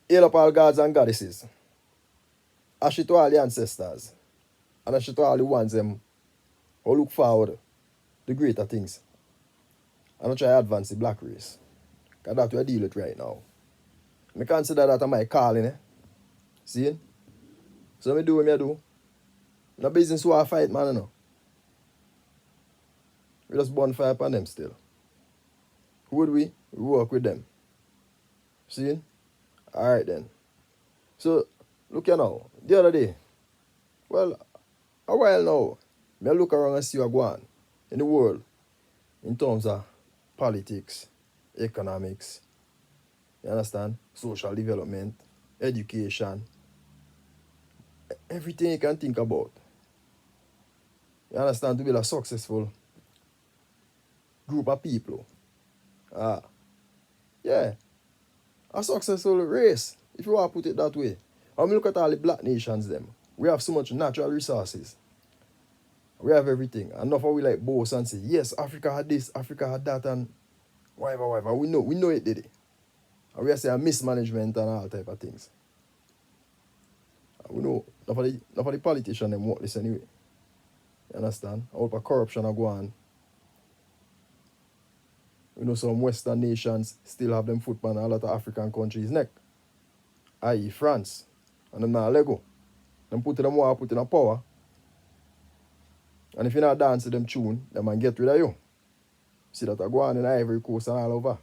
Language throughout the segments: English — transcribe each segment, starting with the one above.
Hail up all gods and goddesses. Ashe to all the ancestors. And ashe to all the ones them who look forward to greater things. And I try to advance the black race. Because that's what I deal with right now. I consider that my calling. See? So I do what I do. No business who I fight, man, you know. We just burn fire upon them still. Who would we? We work with them. See? Alright then. So, look here now. The other day, well, a while now, I look around and see what's going on in the world in terms of politics, economics, you understand? Social development, education, everything you can think about. You understand? To build a successful group of people. Yeah. A successful race, if you want to put it that way. And we look at all the black nations them. We have so much natural resources. We have everything. And enough of we like boast and say, yes, Africa had this, Africa had that, and whatever. We know it did it. And we have say a mismanagement and all type of things. And we know enough of the politicians them want this anyway. You understand? All the corruption are going on. We know some Western nations still have them foot on a lot of African countries' neck. I.e. France. And them not let go. Them put them more, put in a power. And if you not dance to them tune, them man get rid of you. See that I go on in Ivory Coast and all over.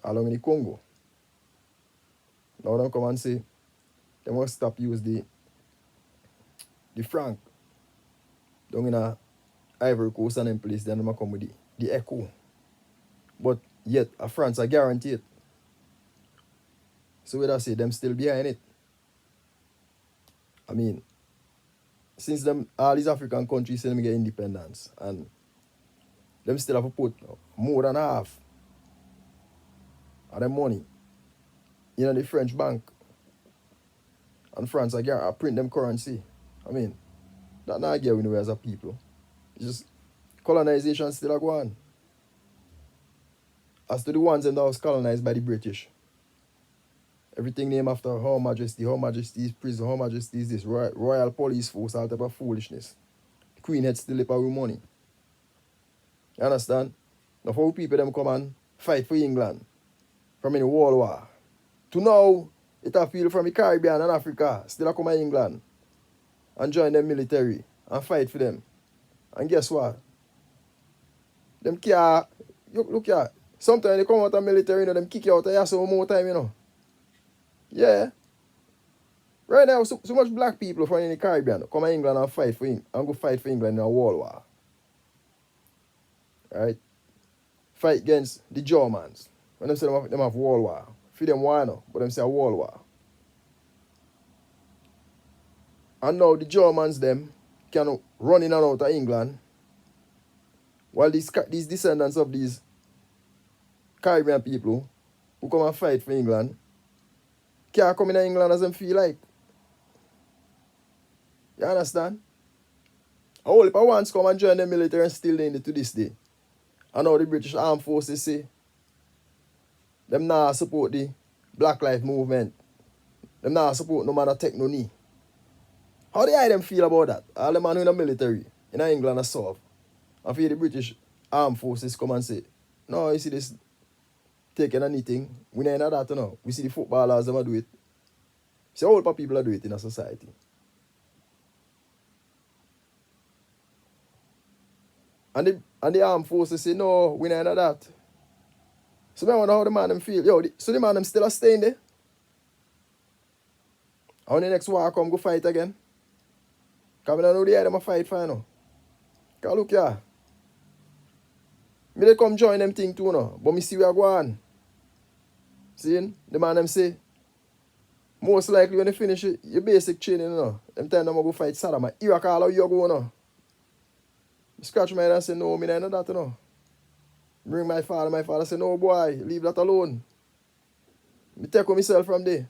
Along in the Congo. Now them come and say, they must stop use the franc. Down in a Ivory Coast and them place, then them come with the echo. But yet, a France, I guarantee it. So what I say, them still behind it. I mean, since them all these African countries say them get independence, and them still have to put more than half of their money in the French bank. And France, I print them currency. I mean, that not get we know as a people. It's just colonization still a go on. As to the ones that was colonized by the British. Everything named after Her Majesty's prison, Her Majesty's this, Royal Police Force, all type of foolishness. The Queen had still live with money. You understand? Now for people them come and fight for England from in the World War. To now, it have people from the Caribbean and Africa still come to England and join them military and fight for them. And guess what? Them care, look here, sometimes they come out of military, you know, them kick you out of here some more time, you know. Yeah. Right now, so much black people from in the Caribbean come to England and fight for and go fight for England in a world war. Right? Fight against the Germans. When them say them have world war. For them war no, but them say a world war. And now the Germans them can run in and out of England. While these descendants of these Caribbean people who come and fight for England can't come in England as them feel like. You understand? A whole heap of ones come and join the military and still in it to this day. And now the British Armed Forces say them not support the Black Lives Movement. Them not support no man take no knee. How do them feel about that? All the man in the military in England are soft. And for the British Armed Forces come and say, no, you see this taking anything. We don't know that, you know. We see the footballers them do it. See all the people do it in a society. And the armed forces say, no, we don't know that. So I wonder how the man them feel. So the man them still are staying there. And when the next war come, go fight again. Because we don't know the eye them fight for, you know. Because look here. Me they come join them thing too, no. But me see where I go on. See? The man them say, most likely when you finish your basic training, you know, them time them go fight Saddam. Iraq all how you go, no. I scratch my head and say, no, me don't know that, you know. Bring my father say, no boy, leave that alone. Me take myself from there.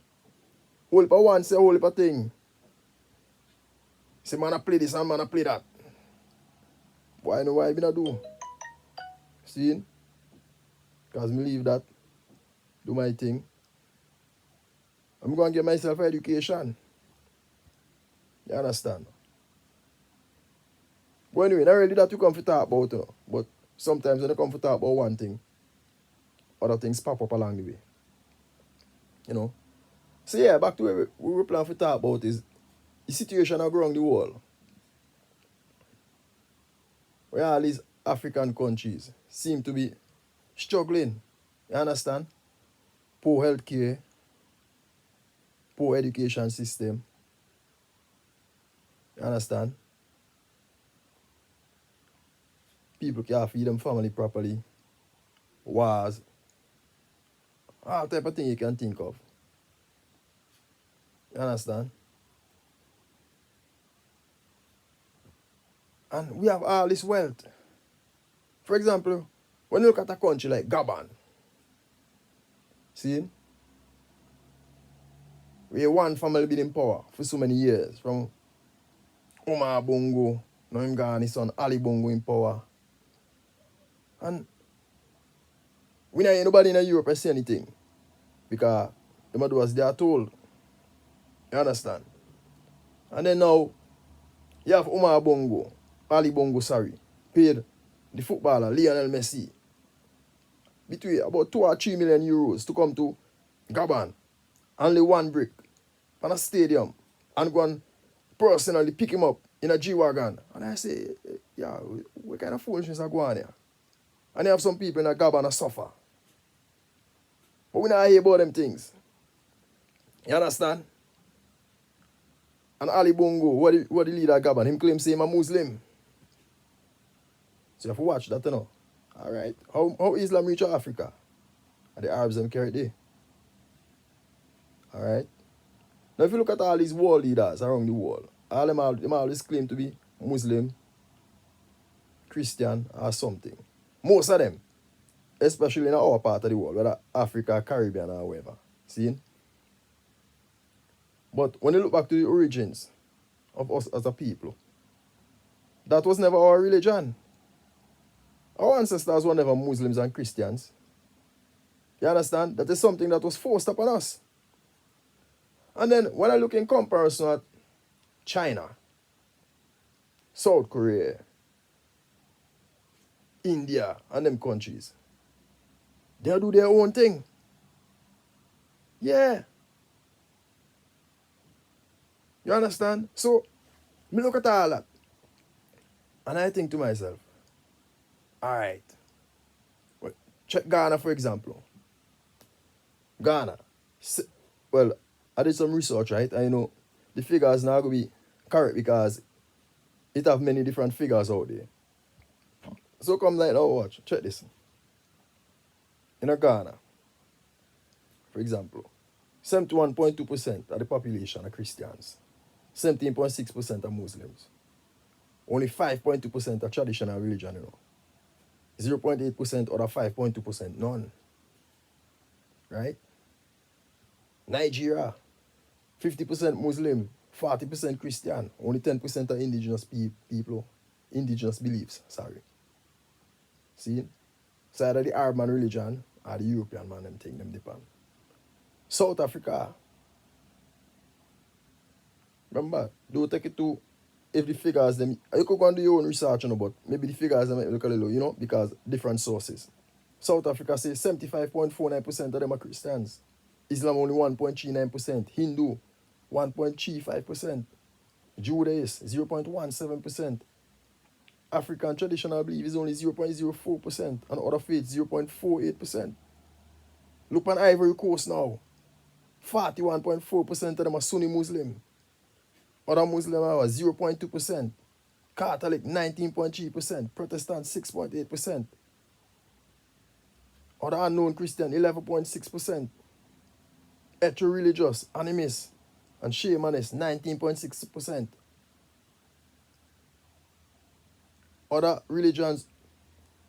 Whole heap of one say whole heap of thing. Say man I play this and man I play that. Why know why I not do? See? Because me leave that, do my thing. I'm going to get myself an education. You understand? But anyway, not really that you come to talk about, but sometimes when you come to talk about one thing, other things pop up along the way. You know? So yeah, back to where we were planning to talk about is the situation around the world. Where all these African countries seem to be struggling. You understand? Poor healthcare, poor education system. You understand? People can't feed them family properly. Wars. All type of thing you can think of. You understand? And we have all this wealth. For example, when you look at a country like Gabon, see, where one family been in power for so many years, from Omar Bongo, now him gone, his son Ali Bongo in power. And we don't hear nobody in Europe say anything. Because them do as they are told. You understand? And then now, you have Omar Bongo, Ali Bongo, sorry, paid the footballer Lionel Messi between about 2 or 3 million euros to come to Gabon. Only one brick on a stadium and go and personally pick him up in a G-Wagon. And I say, yeah, what kind of foolishness are going on here? And you have some people in a Gabon that suffer. But we not hear about them things. You understand? And Ali Bongo, what the leader of Gabon, him claim say him a Muslim. So you have to watch that, you know. Alright. How Islam reach Africa? And the Arabs them carry it there. Alright. Now if you look at all these world leaders around the world, all them always claim to be Muslim, Christian, or something. Most of them, especially in our part of the world, whether Africa, Caribbean, or wherever. See? But when you look back to the origins of us as a people, that was never our religion. Our ancestors were never Muslims and Christians. You understand? That is something that was forced upon us. And then when I look in comparison at China, South Korea, India, and them countries, they do their own thing. Yeah. You understand? So, me look at all that. And I think to myself, alright. Well, check Ghana, for example. Ghana. Well, I did some research, right? I know the figures now going to be correct because it have many different figures out there. So come like now, watch. Check this. In Ghana, for example, 71.2% of the population are Christians. 17.6% are Muslims. Only 5.2% are traditional religion, you know. 0.8% other 5.2% none. Right? Nigeria, 50% Muslim, 40% Christian, only 10% are indigenous people, indigenous beliefs, sorry. See? So either the Arab man religion or the European man them thing them depend. South Africa. Remember, don't take it to if the figures them you could go and do your own research, you know, but maybe the figures them might look a little, you know, because different sources. South Africa says 75.49% of them are Christians. Islam only 1.39%. Hindu 1.35%. Judaism 0.17%. African traditional belief is only 0.04%. And other faiths 0.48%. Look on Ivory Coast now. 41.4% of them are Sunni Muslim. Other Muslim are 0.2%. Catholic 19.3%. Protestant 6.8%. Other unknown Christian 11.6%. Hetero-religious, animist, and shamanist 19.6%. Other religions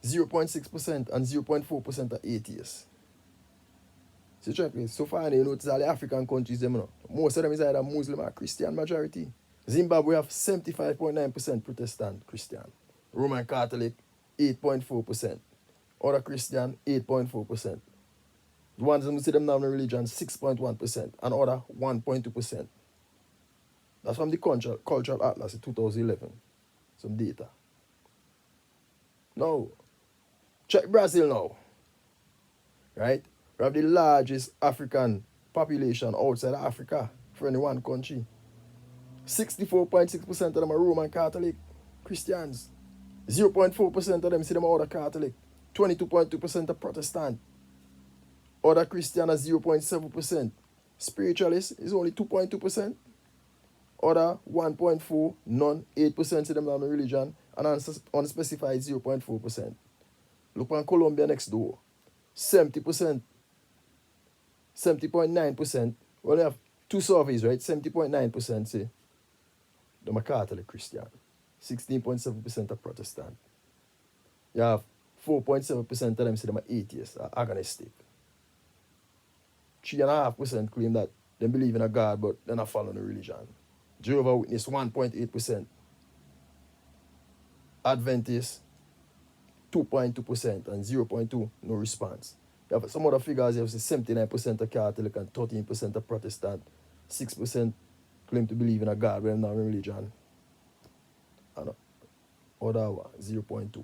0.6% and 0.4% are atheists. So check this. So far, you notice all the African countries, them, you know, most of them is either Muslim or Christian majority. Zimbabwe have 75.9% Protestant Christian. Roman Catholic 8.4%. Other Christian 8.4%. The ones who say them not have no religion, 6.1%, and other 1.2%. That's from the Cultural Atlas in 2011. Some data. Now, check Brazil now. Right? We have the largest African population outside of Africa for any one country. 64.6% of them are Roman Catholic Christians. 0.4% of them say them are other Catholic. 22.2% are Protestant. Other Christian are 0.7%. Spiritualists is only 2.2%. Other 1.4%, none, 8% say them have no religion, and unspecified 0.4%. Look on Colombia next door. 70%, 70.9%. Well, they have two surveys, right? 70.9% say they're a Catholic Christian. 16.7% are Protestant. You have 4.7% of them say they're atheists or agnostic. 3.5% claim that they believe in a God, but they're not following the religion. Jehovah's Witness, 1.8%. Adventists, 2.2%, and 0.2%, no response. You have some other figures, you have 79% are Catholic and 13% are Protestant. 6% claim to believe in a God, but they're not in religion. And other 0.2%.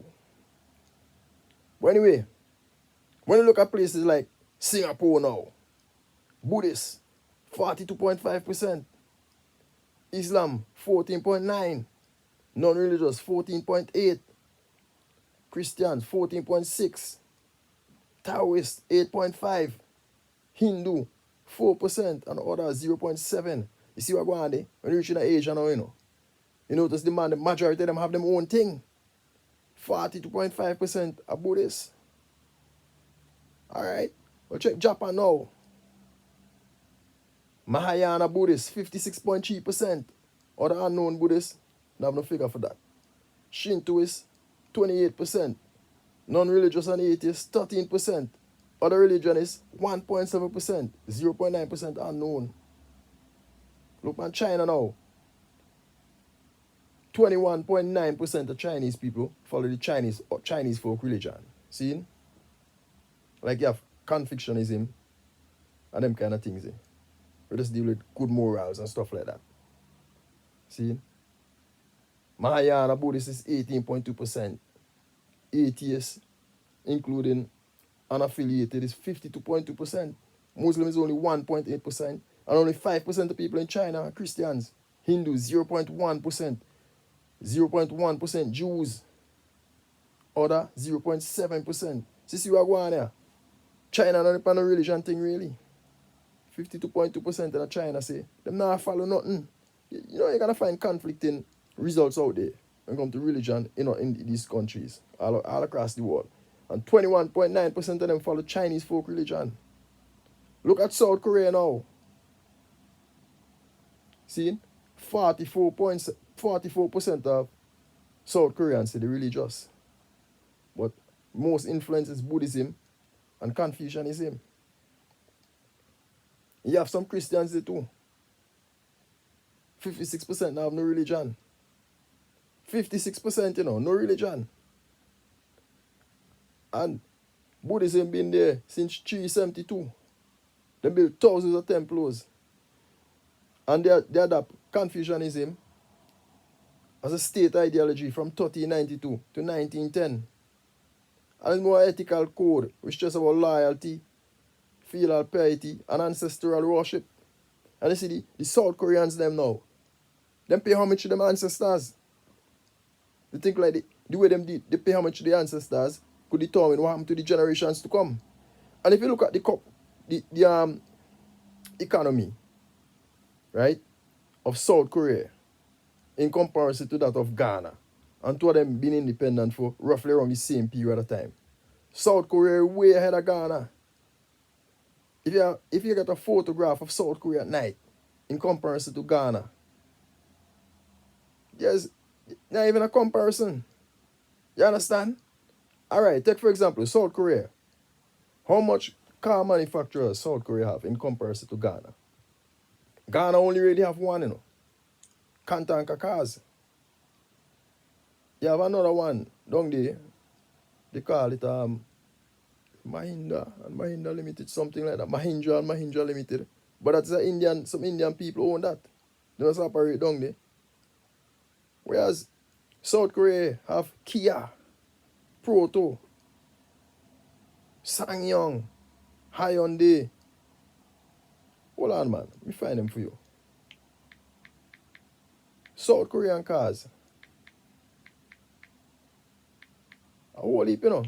But anyway, when you look at places like Singapore now, Buddhists, 42.5%. Islam, 14.9%. Non-religious, 14.8%. Christians, 14.6%. Taoists, 8.5%. Hindu, 4%. And others, 0.7%. You see what going on there? When you reach in Asia now, you notice the majority of them have their own thing. 42.5% are Buddhists. Alright. Well, check Japan now. Mahayana Buddhists, 56.3%. Other unknown Buddhists, I have no figure for that. Shintoists, 28%. Non-religious and atheists, 13%. Other religionists, 1.7%. 0.9% unknown. Look at China now. 21.9% of Chinese people follow the Chinese folk religion. See? Like you have Confucianism and them kind of things. We just deal with good morals and stuff like that. See? Mahayana Buddhist is 18.2%. Atheists, including unaffiliated, is 52.2%. Muslim is only 1.8%. And only 5% of people in China are Christians. Hindus, 0.1%. 0.1% Jews. Other, 0.7%. See what going on here? China not on a religion thing, really. 52.2% of China say them not follow nothing. You know, you're going to find conflicting results out there when it comes to religion in these countries, all across the world. And 21.9% of them follow Chinese folk religion. Look at South Korea now. See? 44% of South Koreans say they're religious. But most influence is Buddhism and Confucianism. You have some Christians there too. 56% now have no religion. 56%, no religion. And Buddhism been there since 372. They built thousands of temples. And they adopt Confucianism as a state ideology from 1392 to 1910. And it's more ethical code, which just about loyalty, filial piety, and ancestral worship. And you see the South Koreans them now. Them pay homage to them ancestors. They think like the way they pay homage to the ancestors could determine what happened to the generations to come. And if you look at the economy, right, of South Korea in comparison to that of Ghana, and two of them being independent for roughly around the same period of time, South Korea is way ahead of Ghana. If you get a photograph of South Korea at night in comparison to Ghana, there's not even a comparison. You understand? Alright, take for example South Korea. How much car manufacturers South Korea have in comparison to Ghana? Ghana only really have one, Kantanka cars. You have another one down there. They call it Mahindra and Mahindra Limited, something like that. Mahindra and Mahindra Limited. But that's a Indian, some Indian people own that. They must operate down there. Whereas South Korea have Kia, Proto, Sangyong, Hyundai. Hold on, man. Let me find them for you. South Korean cars. A whole heap, you know.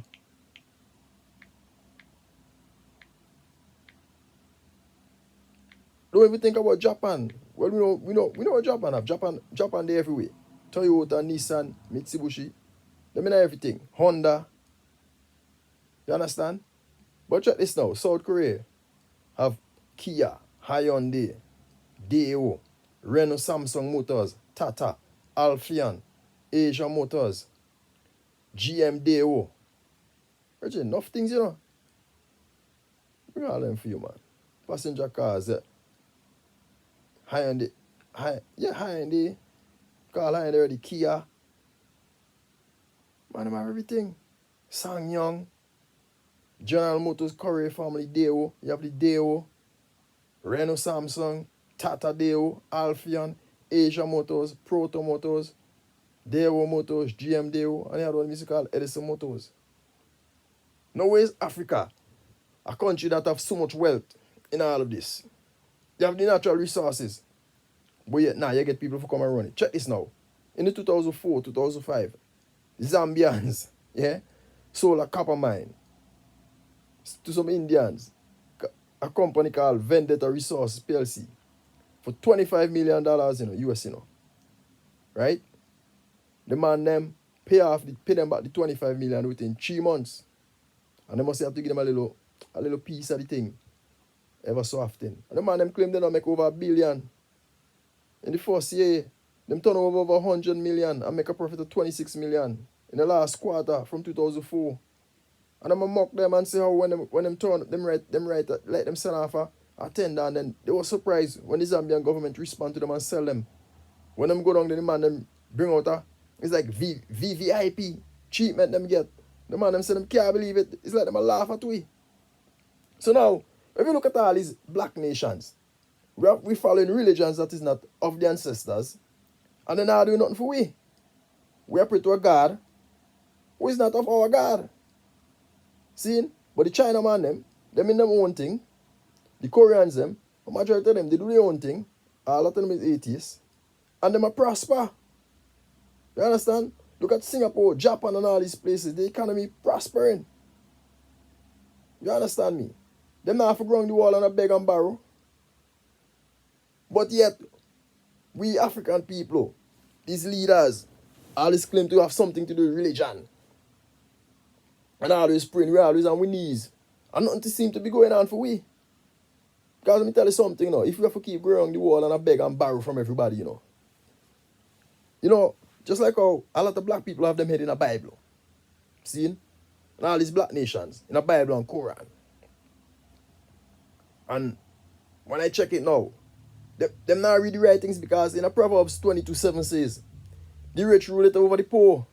Don't even think about Japan. Well, we know what Japan have. Japan they everywhere. Toyota, Nissan, Mitsubishi. They mean everything. Honda. You understand? But check this now. South Korea have Kia, Hyundai, Daewoo, Renault, Samsung Motors, Tata, Alfian, Asia Motors, GM Daewoo. Richard, enough things, you know. Bring all them for you, man. Passenger cars, Hyundai, Hyundai. Call Hyundai already, Kia. Man, them have everything. Sangyong, General Motors, Korea family, Daewoo. You have the Daewoo, Renault, Samsung, Tata Daewoo, Alfian, Asia Motors, Proto Motors, Daewoo Motors, GM Daewoo, and the other one is called Edison Motors. Nowhere's Africa, a country that have so much wealth in all of this. You have the natural resources, but yet now you get people to come and run it. Check this now. In the 2004, 2005, Zambians, sold a copper mine to some Indians, a company called Vendetta Resources PLC, for $25 million, US, right? The man them pay them back the 25 million within 3 months. And they must have to give them a little piece of the thing ever so often. And the man them claim they don't make over $1 billion. In the first year, them turn over 100 million and make a profit of 26 million in the last quarter from 2004. And I'm gonna mock them and say how when them turn them right let them sell off a tender, and then they were surprised when the Zambian government respond to them and sell them. When them go down, the man them bring out it's like VVIP treatment them get. The man them say them can't believe it. It's like them a laugh at we. So now, if you look at all these black nations, we following religions that is not of the ancestors, and they're not doing nothing for we. We are pray to a God who is not of our God. See? But the China man them in them own thing. The Koreans the majority of them, they do their own thing. A lot of them is atheists. And them are prosper. You understand? Look at Singapore, Japan, and all these places. The economy prospering. You understand me? Them not have to ground the wall and a beg and borrow. But yet, we African people, these leaders, always claim to have something to do with religion. And always praying, we're always on our knees. And nothing seems to be going on for we. Because let me tell you something, if we have to keep going on the wall and a beg and borrow from everybody, just like how a lot of black people have them head in a Bible. See? And all these black nations in a Bible and Quran. And when I check it now, them not read the right things, because in a Proverbs 22:7 says, the rich rule it over the poor,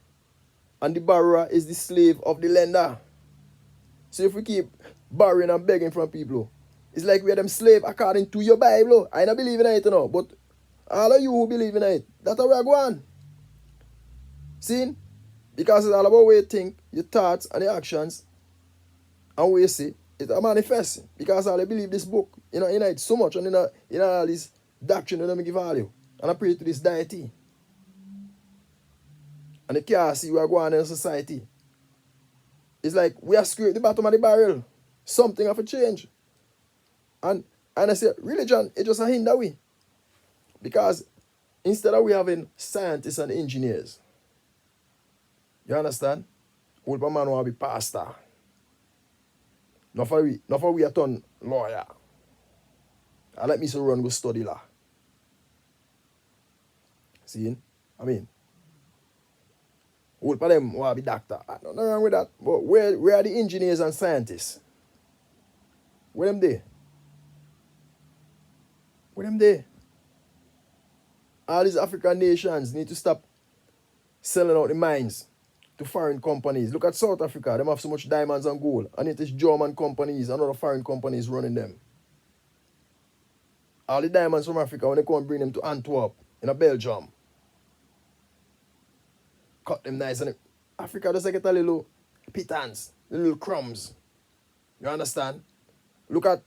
and the borrower is the slave of the lender. So if we keep borrowing and begging from people, it's like we are them slave according to your Bible. I don't believe in it, but all of you who believe in it, that's how we are going. See? Because it's all about what you think, your thoughts, and your actions, and what you see, it manifests. Because I believe this book, in it so much, and in all this doctrine that I give value. And I pray to this deity. And you can't see we are going in society. It's like we are scraped the bottom of the barrel. Something have to change. And I say, religion is just a hinder we. Because instead of we having scientists and engineers, you understand? Old man want to be pastor. Not for we a turn lawyer. I let me so run go study law. See? I mean, old for them want to be doctor. Nothing wrong with that. But where are the engineers and scientists? Where them there? Where them there? All these African nations need to stop selling out the mines to foreign companies. Look at South Africa. Them have so much diamonds and gold. And it is German companies and other foreign companies running them. All the diamonds from Africa, when they come and bring them to Antwerp in a Belgium, cut them nice. And Africa just get a little pittance, a little crumbs. You understand? Look at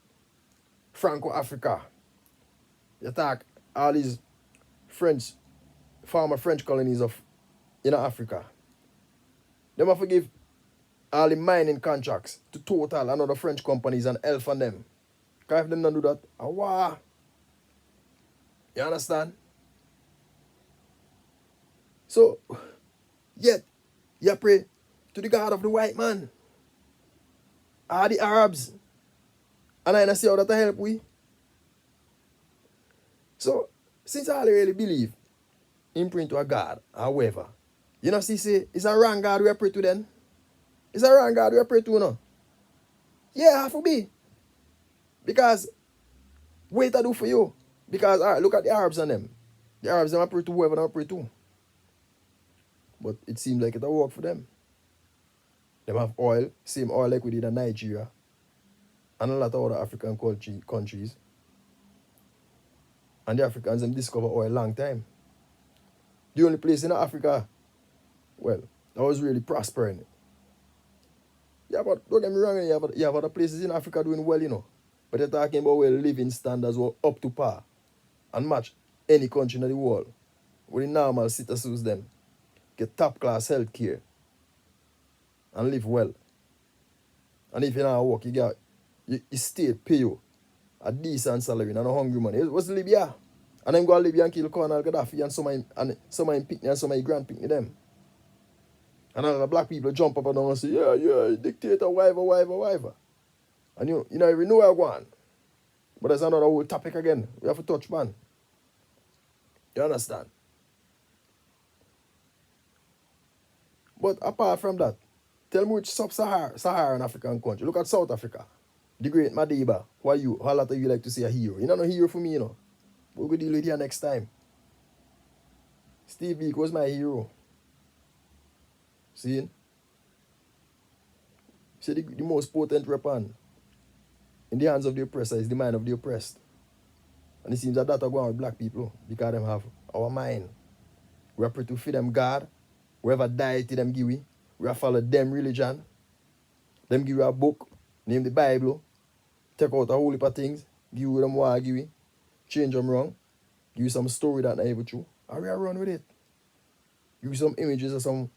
Franco-Africa. You talk all these French, former French colonies of in Africa. They have to give all the mining contracts to Total and other French companies and Elf and them. Because if them don't do that, wow. You understand? So, yet, you pray to the God of the white man. All the Arabs. And I see how that help we. So, since I really believe in praying to a God, however, you know, see, say, it's a wrong God we pray to then. It's a wrong God we pray to now. Yeah, have to be. Because, wait I do for you. Because, all right, look at the Arabs and them. The Arabs, them pray to whoever they pray to. But it seems like it'll work for them. They have oil, same oil like we did in Nigeria. And a lot of other African countries. And the Africans them discover oil long time. The only place in Africa, well, that was really prospering. Yeah, but don't get me wrong, you have other places in Africa doing well, you know. But they're talking about where living standards were up to par and match any country in the world. Where the normal citizens them get top class health care and live well. And if you don't work, you state pay you a decent salary and a hungry money. It was Libya. And then go to Libya and kill Colonel Gaddafi and some of him pickney and some of his grand pickney them. And all the black people jump up and down and say, yeah, dictator, whatever. And you know, even know where I'm going. But there's another whole topic again. We have to touch, man. You understand? But apart from that, tell me which sub-Saharan African country. Look at South Africa. The great Madiba. Who a lot of you like to say a hero. You know no hero for me, you know. We'll go deal with you next time. Steve Biko was my hero. See? See the most potent weapon in the hands of the oppressor is the mind of the oppressed. And it seems that that's going on with black people because them have our mind. We are pretty to feed them God. Whoever deity them give we are follow them religion. Them give you a book, name the Bible, take out a whole heap of things, give you them what give you, change them wrong, give you some story that not even true, and we are run with it. Give you some images of some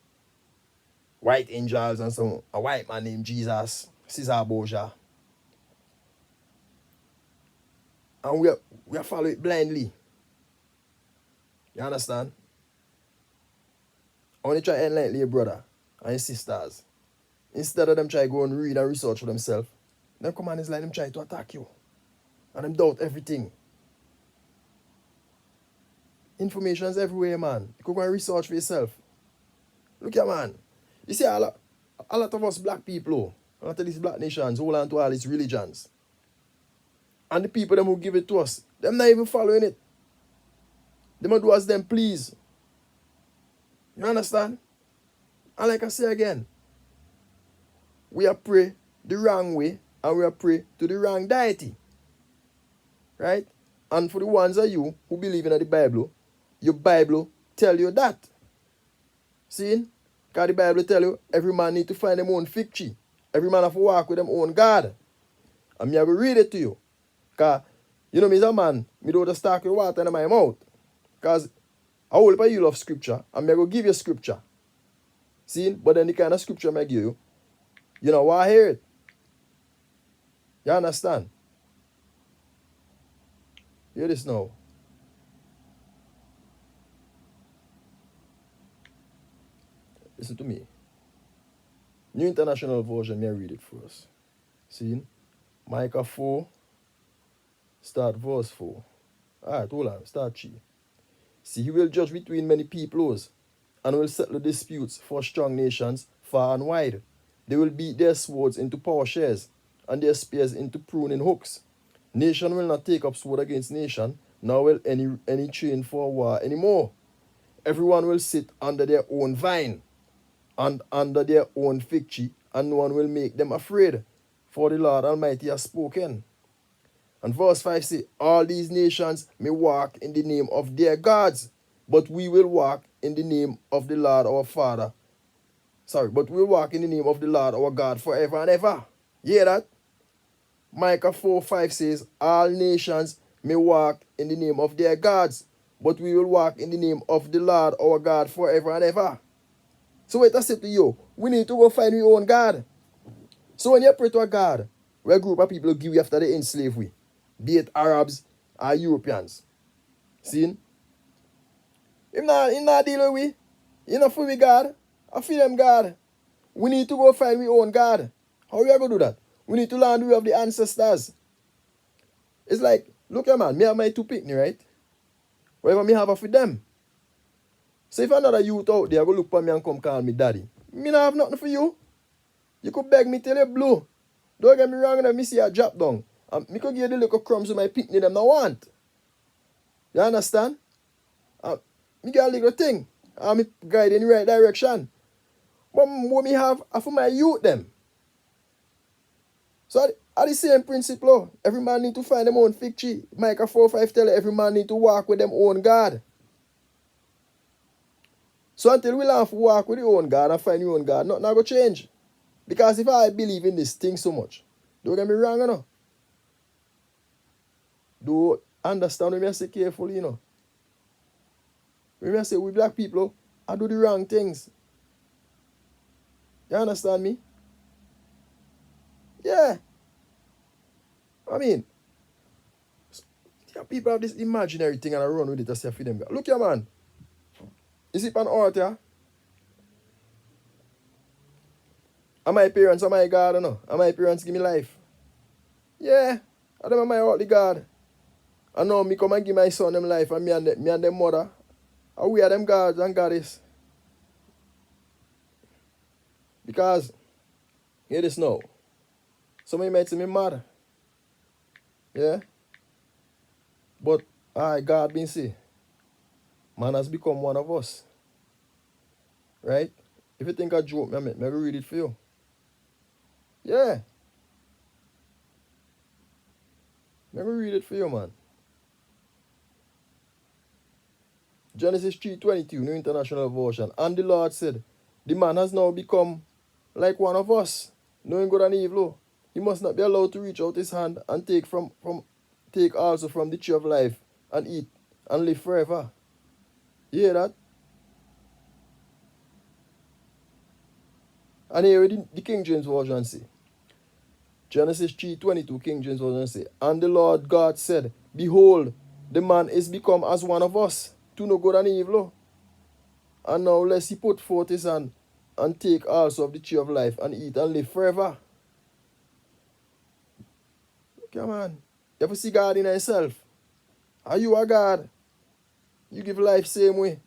white angels and a white man named Jesus, Caesar Borgia. And we are follow it blindly. You understand? I want to try to enlighten your brother and your sisters. Instead of them try to go and read and research for themselves, them come on is like them try to attack you. And them doubt everything. Information is everywhere, man. You can go and research for yourself. Look here, man. You see, a lot of us black people, a lot of these black nations hold on to all these religions. And the people them who give it to us, them not even following it. They might do as them please. You understand? And like I say again, we are pray the wrong way and we are pray to the wrong deity. Right? And for the ones of you who believe in the Bible, your Bible tell you that. See? Because the Bible tell you every man need to find them own fig tree. Every man have to walk with them own God. And me I will read it to you. Because, you know, me as a man, me don't just talk with water in my mouth. Because I will pay you love scripture and me I go give you scripture. See? But then the kind of scripture I give you, you know why I hear it. You understand? Hear this now. Listen to me. New International Version, may I read it first. See? Micah 4, start verse 4. Alright, hold on, start 3. See, he will judge between many peoples and will settle disputes for strong nations far and wide. They will beat their swords into plowshares and their spears into pruning hooks. Nation will not take up sword against nation, nor will any train for war anymore. Everyone will sit under their own vine. and under their own fig tree, and no one will make them afraid, for the Lord Almighty has spoken. And verse 5 says, all these nations may walk in the name of their gods, but we will walk in the name of the Lord our Father. But we'll walk in the name of the Lord our God forever and ever. You hear that? Micah 4:5 says, all nations may walk in the name of their gods, but we will walk in the name of the Lord our God forever and ever. So wait, I say to you, we need to go find our own God. So when you pray to a God, where a group of people give you after they enslave we, be it Arabs or Europeans, see? Him not dealing with we. You know for we God. I feel them God. We need to go find our own God. How we are going to do that? We need to learn the way of the ancestors. It's like, look here man, me have my two picnic, right? Whatever me have for them. So if another youth out there go look for me and come call me daddy, me not have nothing for you. You could beg me till you blow. Don't get me wrong, and me see a drop down. And me could give you the little crumbs with my picnic them not want. You understand? Me get a little thing. And me guide in the right direction. But what me have are for my youth them. So at the same principle, every man need to find them own fig tree. Micah 4:5 tell you every man need to walk with them own God. So until we learn to walk with the own God and find your own God, nothing going to change. Because if I believe in this thing so much, don't get me wrong, you know. Do understand when I say carefully, you know. When I say we black people, I do the wrong things. You understand me? Yeah. I mean, people have this imaginary thing and I run with it and say for them. Look here, man. You see on earth, yeah? And my parents are my God, you know. And my parents give me life. Yeah. And them are my earthly God. And now me come and give my son them life and me and them mother. And we are them gods and goddess. Because, hear this now. Somebody might say me mad. Yeah? But God been say, man has become one of us. Right? If you think I joke, me read it for you. Yeah. Let me read it for you, man. Genesis 3:22, New International Version. And the Lord said, the man has now become like one of us, knowing good and evil. He must not be allowed to reach out his hand and take also from the tree of life and eat and live forever. You hear that? And here the King James Version say. Genesis 3:22, King James Version say, and the Lord God said, behold, the man is become as one of us, to know good and evil. And now lest he put forth his hand and take also of the tree of life and eat and live forever. Come on. You ever see God in yourself? Are you a God? You give life same way.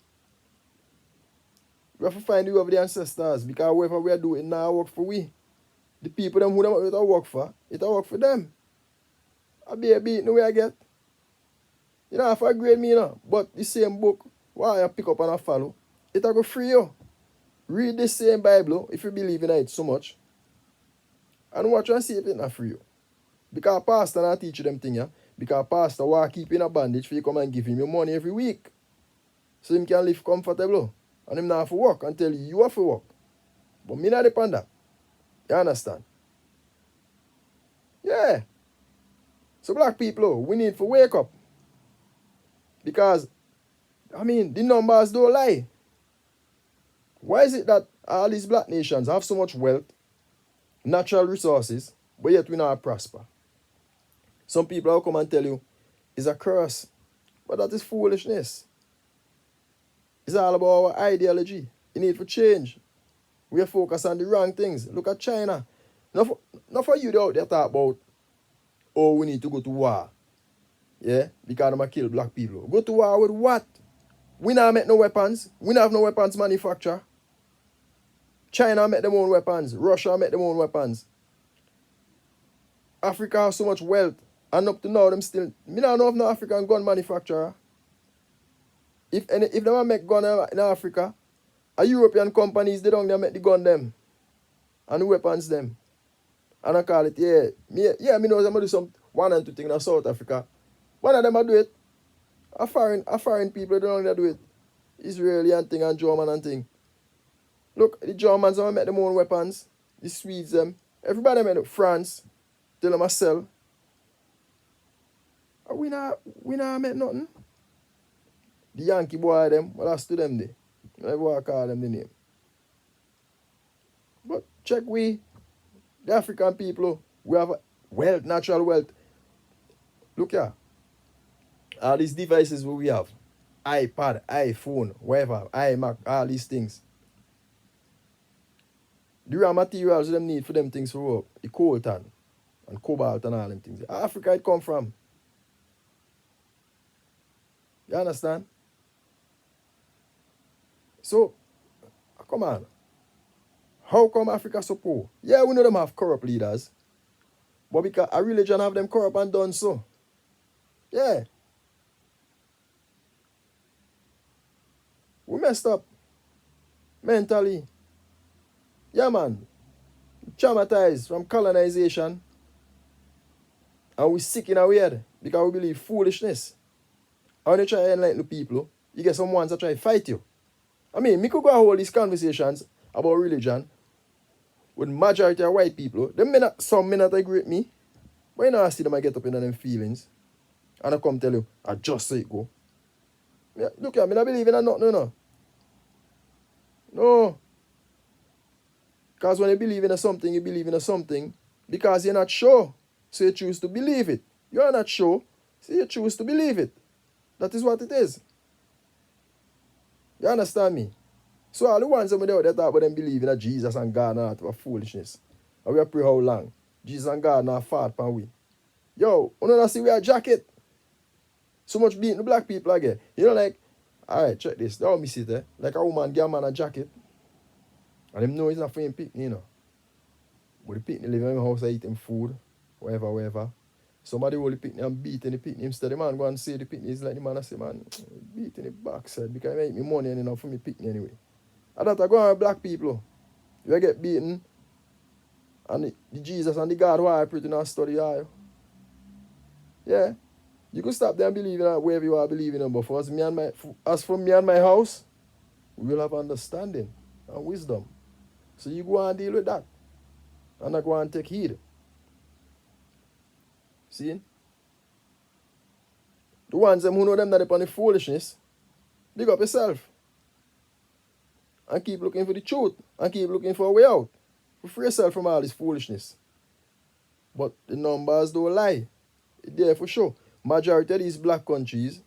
We have to find you of the ancestors, because whatever we are doing now work for we. The people them who don't work for, it'll work for them. I be a beat no way I get. You don't have to agree with me, you know, but the same book, why you pick up and I follow, it'll go free you. Read the same Bible if you believe in it so much. And watch and see if it's not free you. Because pastor not teach you them thing, yeah. Because pastor will keep in a bandage for you come and give him your money every week. So him can live comfortable. And him not have to work and tell you have to work. But me not depend that. You understand? Yeah. So black people, we need to wake up. Because, I mean, the numbers don't lie. Why is it that all these black nations have so much wealth, natural resources, but yet we not prosper? Some people will come and tell you, it's a curse. But that is foolishness. It's all about our ideology. You need to change. We are focused on the wrong things. Look at China. Not for you out there talk about, oh, we need to go to war. Yeah? Because I'm going to kill black people. Go to war with what? We not make no weapons. We not have no weapons manufacture. China make them own weapons. Russia make them own weapons. Africa has so much wealth. And up to now, them still... Me not know of no African gun manufacturer. If they want to make gun in Africa, A European companies, they don't make the gun them and the weapons them. And I call it, me know I'm gonna do some one and two things in South Africa. One of them I do it. A foreign people they don't do it. Israeli and thing and German and thing. Look, the Germans are make them own weapons. The Swedes them. Everybody make it. France. Tell them I sell. And we not make nothing. The Yankee boy them, well that's to them there. Everyone call them the name. But check we, the African people, we have wealth, natural wealth. Look here. All these devices we have. iPad, iPhone, whatever, iMac, all these things. The raw materials them need for them things to work. The coltan and cobalt and all them things. Africa it come from. You understand? So, come on. How come Africa so poor? Yeah, we know them have corrupt leaders. But because a religion have them corrupt and done so. Yeah. We messed up. Mentally. Yeah, man. Traumatized from colonization. And we sick in our head because we believe foolishness. And when you try to enlighten the people, you get some ones that try to fight you. I mean, me could go hold these conversations about religion with majority of white people. Some may not agree with me. But you know I see them I get up in them feelings. And I come tell you, I just say it go. Look at me, I believe in nothing, no. No. Because when you believe in something, you believe in something because you're not sure. So you choose to believe it. You are not sure, so you choose to believe it. That is what it is. You understand me? So all the ones that talk about them believing that Jesus and God are not foolishness. And we are pray how long? Jesus and God not fought pan we. Yo, you know see we are jacket. So much beating the black people again. You know like, alright, check this. Don't miss it, eh? Like a woman give a man a jacket. And them know it's not for him picnic, you know. But the picnic live in his house and eat him food, whatever. Somebody will the picnic and beat in the picnic. Instead the man go and say the picnic is like the man I say, man, beat in the backside because it make me money enough for me picnic anyway. And that I go on with black people. You get beaten and the Jesus and the God who I pretty not study are. Yeah. You could stop there and believe in wherever you are believing in, but as for me and my house, we will have understanding and wisdom. So you go and deal with that. And I go and take heed. See? The ones them who know them that upon the foolishness, dig up yourself. And keep looking for the truth. And keep looking for a way out. To free yourself from all this foolishness. But the numbers don't lie. It's there for sure. Majority of these black countries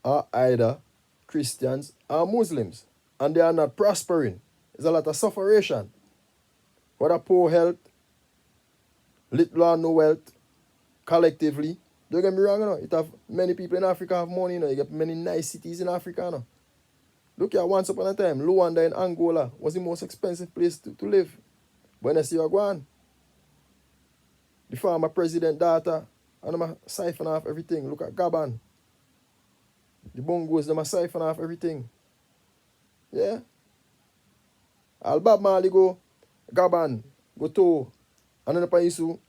are either Christians or Muslims. And they are not prospering. There's a lot of sufferation. Whether poor health, little or no wealth, collectively. Don't get me wrong, you know. It have many people in Africa have money, you know. You get many nice cities in Africa, you know. Look here, once upon a time, Luanda in Angola was the most expensive place to live. But when I see you go on, the former president daughter, and them siphon off everything. Look at Gabon. The bongos, them siphon off everything. Yeah. Al Bob Marley go Gabon, go to, and then upon you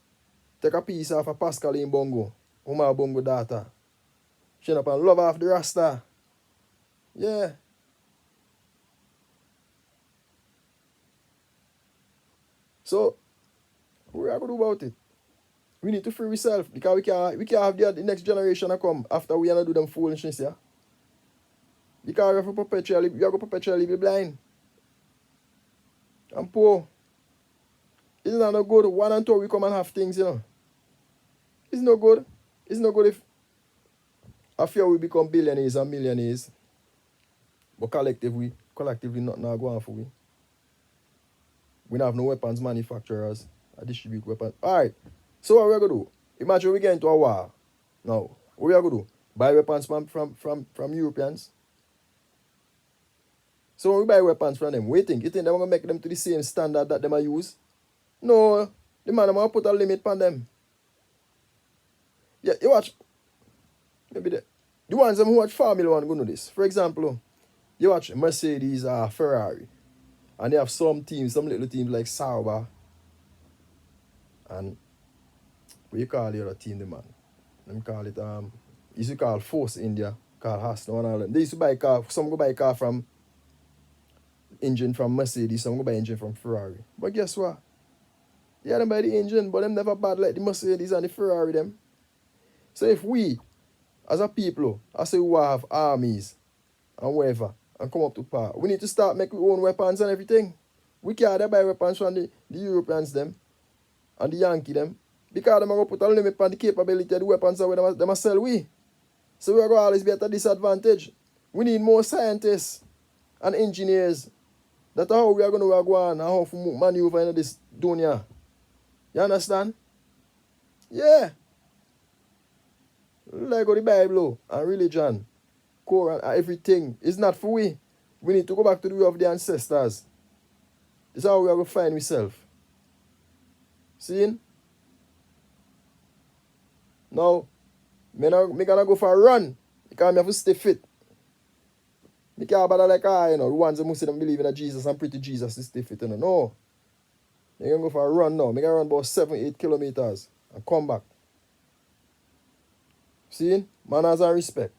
take a piece off a Pascal in bongo, my bongo daughter. She up and love off the Rasta. Yeah. So, what are we going to do about it? We need to free ourselves because we can't have the next generation to come after we are not do them foolishness, yeah? Because we are going to perpetually be blind. And poor. It's not no good. 1 and 2 we come and have things, you know. It's no good. It's no good if I fear we become billionaires and millionaires. But collectively nothing not going for we. We don't have no weapons manufacturers. I distribute weapons. Alright. So what we're going to do? Imagine we get into a war. Now, what we are going to do? Buy weapons from Europeans. So when we buy weapons from them, what do you think? You think they're going to make them to the same standard that they might use? No. The man going to put a limit on them. Yeah, you watch. Maybe the ones who watch Formula 1 going to do this. For example, You watch Mercedes or Ferrari. And they have some teams, some little teams like Sauber and what you call the other team, the man? Them call it used to call Force India, call Hasno and all them. They used to buy car, some go buy car from engine from Mercedes, some go buy engine from Ferrari. But guess what? Yeah, them buy the engine, but them never bad like the Mercedes and the Ferrari them. So if we, as a people, I say we have armies and whatever, and come up to power, we need to start making our own weapons and everything. We can't buy weapons from the Europeans them and the Yankee them. Because them are going to put a limit on the capability of the weapons that them sell we. So we are going to always be at a disadvantage. We need more scientists and engineers. That's how we are going to go on and how to maneuver in this dunya. You understand? Yeah. Like the Bible and religion, Quran and everything. It's not for we. We need to go back to the way of the ancestors. This is how we are going to find ourselves. See? Now, I'm going to go for a run because I have to stay fit. I can't bother like the ones who say them believe in Jesus and pray to Jesus to stay fit. No. I'm going to go for a run now. I'm going to run about 7-8 kilometers and come back. See? Manners and respect.